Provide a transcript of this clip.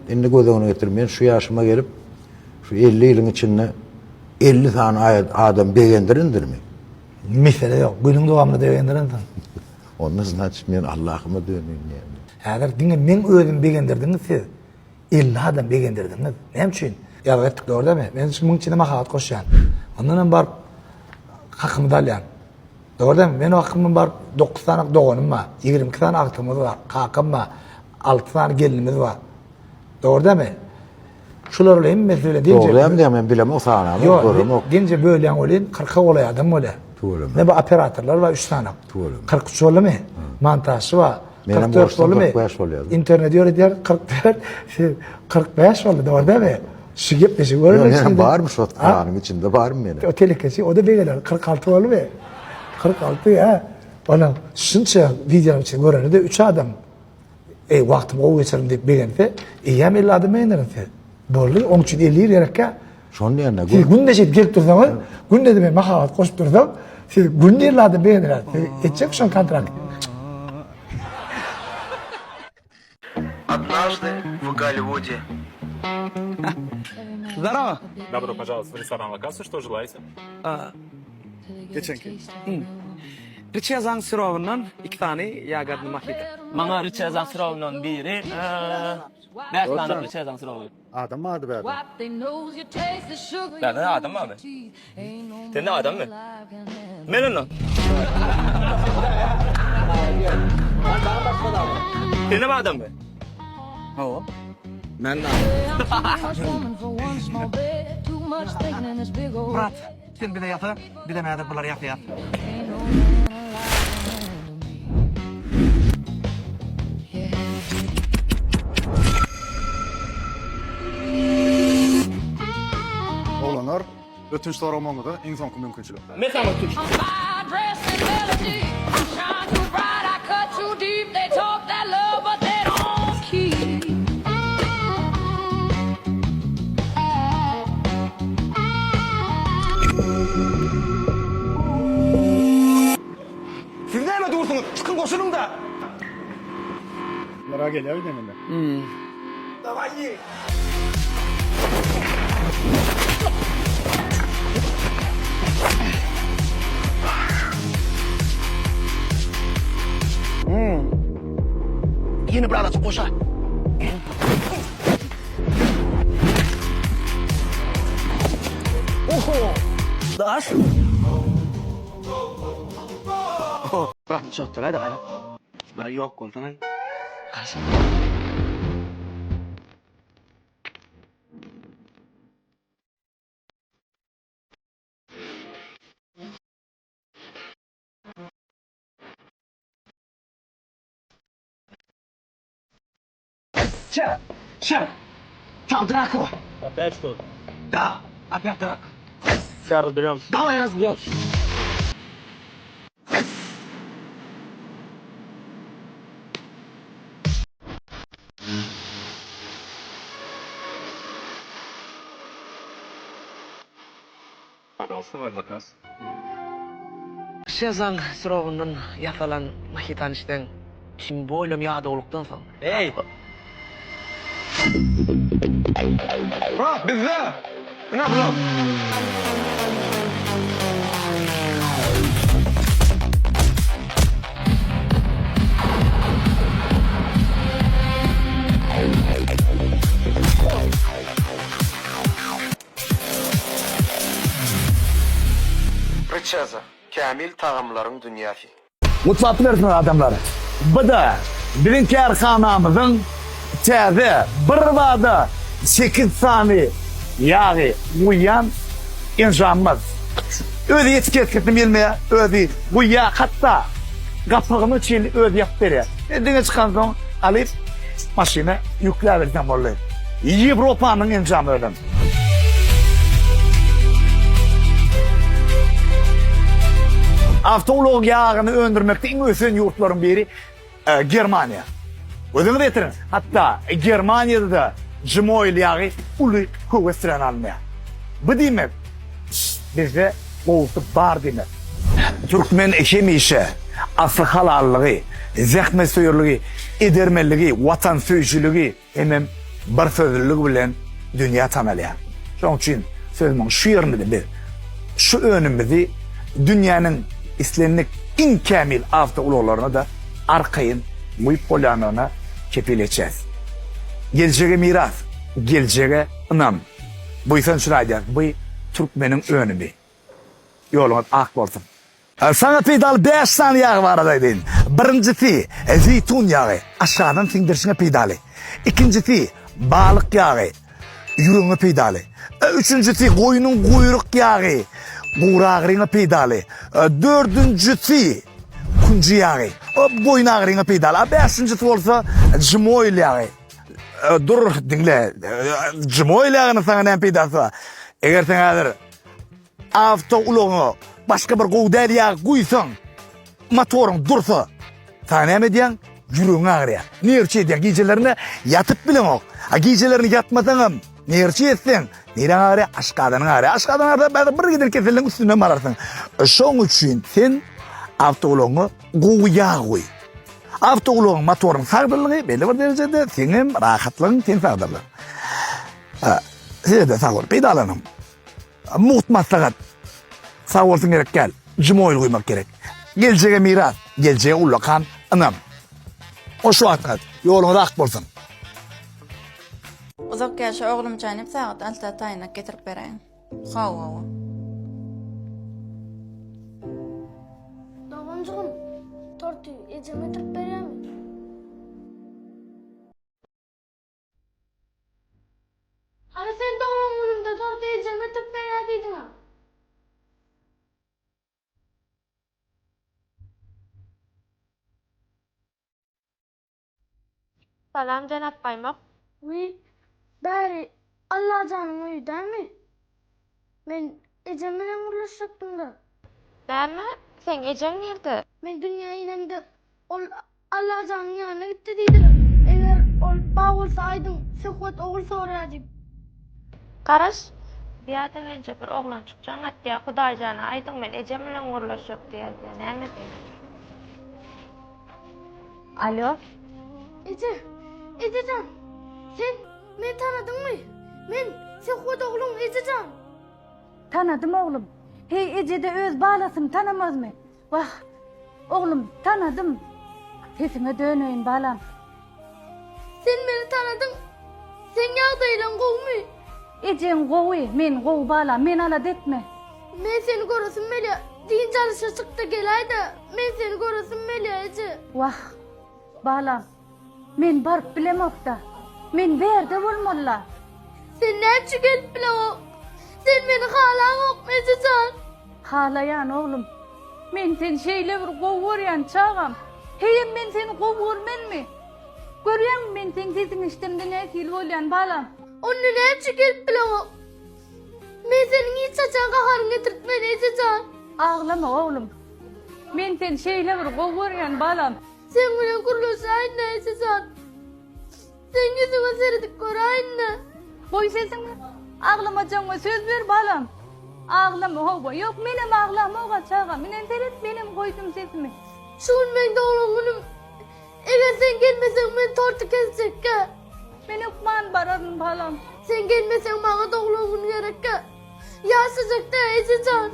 indi gözüne getirmeyen şu yaşıma gelip şu 50 yılın içinde 50 tane adam beğendirindir mi? Mesele yok. Günün devamlı beğendirin. Ondan значит men Allah'ıma dönüyorum yani. Eğer dinle men özüm beğendirdiniz siz 50 adam beğendirdiniz. Ne için? Ya ettik doğru mi? Ben şimdi bunun içine mahalat koşan. Ondan bar hakkımı dalyan. Doğru değil mi? Benim hakkımın var 9 tane doğanım var. 22 tane aktımız var. Kakım var. 6 tane gelinimiz var. Doğru değil mi? Şular olayım mesela deyince... Doğru hem de ben bilmem o sahne. Yok, deyince böyle olayım 40'a olay adam öyle. Doğru. Ne bu operatörler var 3 tane. Doğru. 43 oldu mu? Montajı var. Benim 44 oldu mu? 45 oluyordu. İnternet diyor diğer 44, 45 oldu doğru değil mi? Şu gibi bir şey. Yani bağırmış o kanın içinde var mı yani? O tehlikesi o da beğenir. 46 oldu mu? 46 ya. Ona şunca video için görene de 3 adam. Vaktim o geçerim deyip beğenirse, hem 50 adam beğenirse. Böyle onun için 50 yerek ya. Şunun yerine Siz günde şey gelip dursanız, günde de ben mahalat koşup dursam, siz günde 50 adam beğenirler. Edecek şun kontrakt. Однажды в Голливуде. Здорово. Добро пожаловать в ресторан «Локация». Что желаете? Geçenki. Richezan Sirov'undan 2 tane yagadlı mahkete. Bana Richezan Sirov'undan biri, 5 tane Richezan Sirov'u. Adam mı adı be adam? Ben de adam mı abi? Sen de adam mı? Melon o. Sen de mi adam mı? O. Ben de. Murat, sen bir de yatı, bir de meyde bunlar yatı yat. Oğlanlar ötünç soramamada insan mümkünçülük. Mesela Türk. Siz ne mi dursunuz? Çıkın koşunun da. Merak geliyor bir deminde. Davayı. Yine burada koşa. Oho. Daş. Bırak çok da hadi. Ben yok koltuğuna. Kaç. Сейчас, там драку. Опять что? Да, опять драку. Сейчас разберемся. Давай разберемся. Пожалуйста, ваш заказ. Şezan Sirov'undan yasalan mahitan işten şimdi boylum yağda olduktan sonra. Hey! Bırak bizde! Ne yapalım? Richeza. Kamil tağımların dünyası. Mutfakta versin adamları. Bu da birinci erkanamızın tezi bir vada 8 saniye yağı uyan insanımız. Özü etiketini bilmeye, özü bu yağ hatta kapağını çil özü yaptırıyor. Edine çıkan zaman alıp maşine yükleyebilirsen oluyor. Avrupa'nın insanı öyle. Avtolog yağını öndürmekte en üstün yurtların biri Germanya. Özünü getirin. Hatta Germanya'da da cimoil yağı ulu kuvvetlen almaya. Bu demek bizde koltuk var demek. Türkmen eşemişe, asıl halallığı, zahmet suyurluğu, edermeliği, vatan sövücülüğü hemen bir sözlülük bilen dünya tamelýär. Şoň üçin sözümiň şu ýerini bil. Şu önümüzi dünyanın islenlik en kamil avto uluglaryna da arkaýyn muy polanyna kepil etjäs. Geljege miras, geljege ynam. Bu ýsan şunu aýdýar, bu türkmeniň önümi. Ýoluňyz ak bolsun. Sana pedalı 5 tane yağı var adaydın. Birincisi zeytun yağı, aşağıdan sindirişine pedalı. İkincisi balık yağı, yürüğüne pedalı. Üçüncüsü koyunun kuyruk yağı, kuyrağına pedalı. Dördüncüsü kuncu yağı, boyun ağrına pedalı. Beşincisi olsa cimoyl yağı. Dur dinle, cimoyl yağını sana ne pedası var? Eğer sen hazır avto uluğunu başka bir gowdar ýagy guýsaň, motoryň dursa, sana näme diýen? Ýüregiň agryar. Nerçe diýen gijelerini yatyp bilen ok. Ha gijelerini yatmasaňam, nerçe etsen, neren agryar? Aşkadanyň agryar. Aşkadanyň agryar, bir gider keselliň üstüne mararsyň. Şoň üçin sen avto uluğuny gowy goý. Avto uluğuň motoryň sagdyrlygy belli bir derejede senin rahatlygyň sen sagdyrlygy. Size de sagdyr, pedalanyň. Muhtmaslagat. Sağ olsun gerek gel. Cimoyl koymak gerek. Geljege miras, geljege ulakan anam. O şu atkat. Yoluna da ak bolsun. Uzak yaşa oğlum çaynıp saat altta taynak getirip bereyim. Hawa. Davancığım, tortuyu eceme getirip bereyim. Hani sen doğum gününde tortuyu eceme getirip bereyim ha? Salam Cenab Baymak. Uy, bari Allah canım uyu değil mi? Ben ecemle uğraşacaktım da. Değil mi? Sen ecen nerede? Ben dünyaya inandı. Allah canın yanına gitti deydi. Eğer ol bağ olsaydım, sıhhat olsa oraydım. Karaş. Bir adam önce bir oğlan çıkacağım. Hatta Kudaycan'a aydın ben ecemle uğraşacak diye. Ne mi Alo. Ececan, sen beni tanıdın mı? Ben sıhhat oğlum Ececan. Tanıdım oğlum. Hey Ece de öz bağlasın tanımaz mı? Vah oğlum tanıdım. Sesime döneyim balam. Sen beni tanıdın. Sen yağdayla kovmu. Ece'nin kovu, men kovu balam, men ala detme. Ben seni korasın Melia. Din çalışa çıktı gelay da. Ben seni korasın Melia Ece. Vah balam. Men barıp bilemok da. Men berde olmalılar. Sen ne çıkıp bilemok? Sen beni hala ok Ececan. Halayan oğlum. Men sen şeyle bir kovuryan çağam. Heyim men seni kovur men mi? Görüyen men sen sesin iştemden ekil olyan balam. Onu ne çıkıp bilemok? Ben senin hiç saçan kaharını getirtmeni Ececan. Ağlama oğlum. Men sen şeyle bir kovuryan balam. Sen bana kuruluşu aynı Ececan. Sen yüzüme seridik kor aynı. Boy sesini ağlamacağıma söz ver balam. Ağlama hova. Yok benim ağlama oğa çağa. Minen seret benim koydum sesimi. Şun ben de oğlum günüm. Eğer sen gelmesen ben tortu kesecek ha. Ben ukman bararım balam. Sen gelmesen bana da oğlum günü gerek ha. Yaşayacak da Ececan.